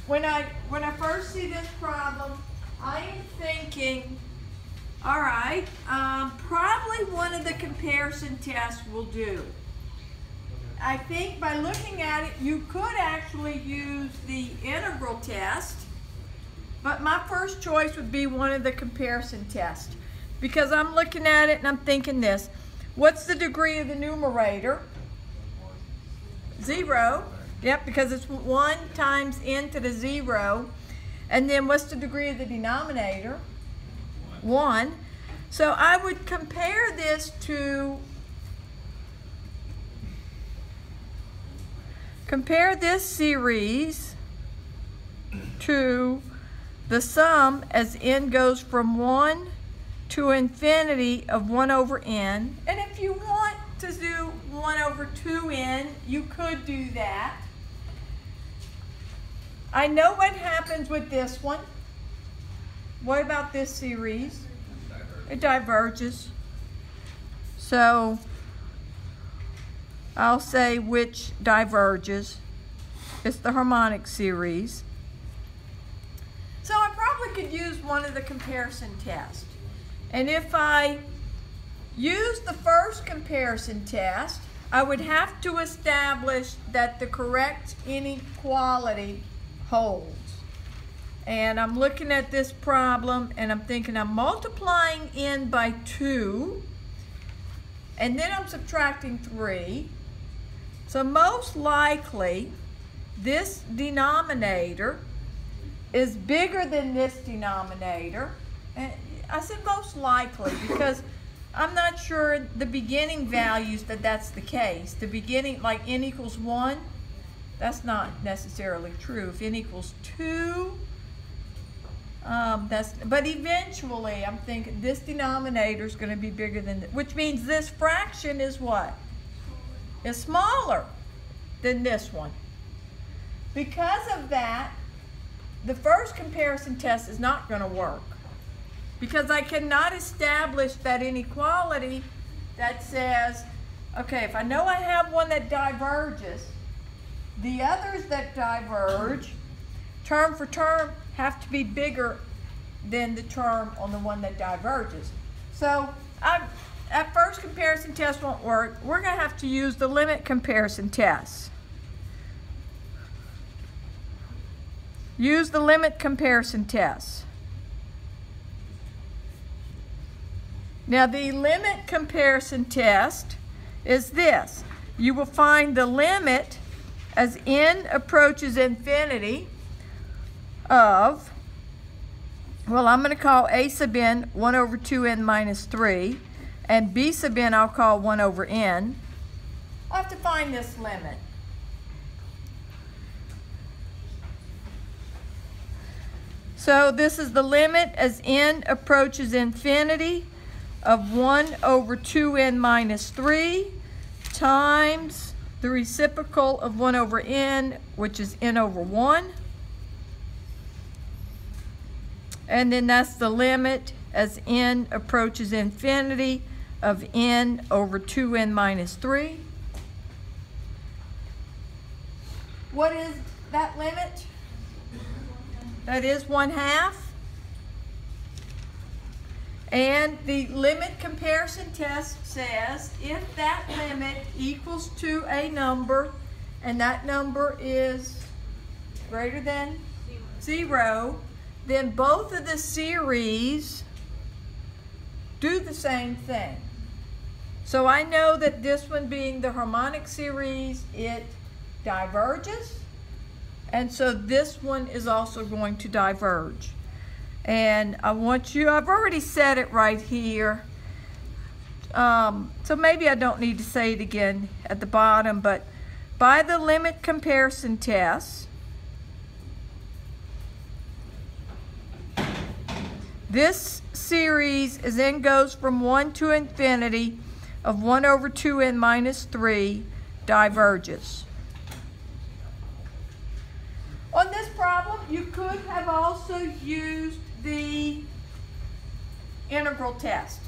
when I first see this problem, I am thinking, all right, probably one of the comparison tests will do. I think by looking at it, you could actually use the integral test, but my first choice would be one of the comparison tests, because I'm looking at it and I'm thinking this. What's the degree of the numerator? 0. Yep, because it's 1 times n to the 0. And then what's the degree of the denominator? 1. So I would compare this to, compare this series to the sum as n goes from 1 to infinity of 1 over n. And if you want to do 1 over 2n, you could do that. I know what happens with this one. What about this series? It diverges. So I'll say which diverges. It's the harmonic series. So I probably could use one of the comparison tests. And if I use the first comparison test, I would have to establish that the correct inequality holds. And I'm looking at this problem and I'm thinking I'm multiplying n by 2 and then I'm subtracting 3. So most likely this denominator is bigger than this denominator. And I said most likely because I'm not sure the beginning values that's the case. The beginning, like n equals 1, that's not necessarily true. If n equals 2, but eventually I'm thinking this denominator is going to be bigger than this, which means this fraction is what? Is smaller than this one. Because of that, the first comparison test is not going to work. Because I cannot establish that inequality that says, okay, if I know I have one that diverges, the others that diverge, term for term, have to be bigger than the term on the one that diverges. So that first comparison test won't work. We're going to have to use the limit comparison test. Use the limit comparison test. Now the limit comparison test is this. You will find the limit as n approaches infinity of, well, I'm going to call a sub n 1 over 2n minus 3, and b sub n I'll call 1 over n. I'll have to find this limit. So this is the limit as n approaches infinity of 1 over 2n minus 3 times the reciprocal of 1 over n, which is n over 1. And then that's the limit as n approaches infinity of n over 2n minus 3. What is that limit? That is 1/2. And the limit comparison test says if that limit equals to a number and that number is greater than 0, then both of the series do the same thing. So I know that this one being the harmonic series, it diverges. And so this one is also going to diverge. And I want you, I've already said it right here. So maybe I don't need to say it again at the bottom, but by the limit comparison test, this series as n goes from 1 to infinity of 1 over 2n minus 3 diverges. On this problem, you could have also used the integral test.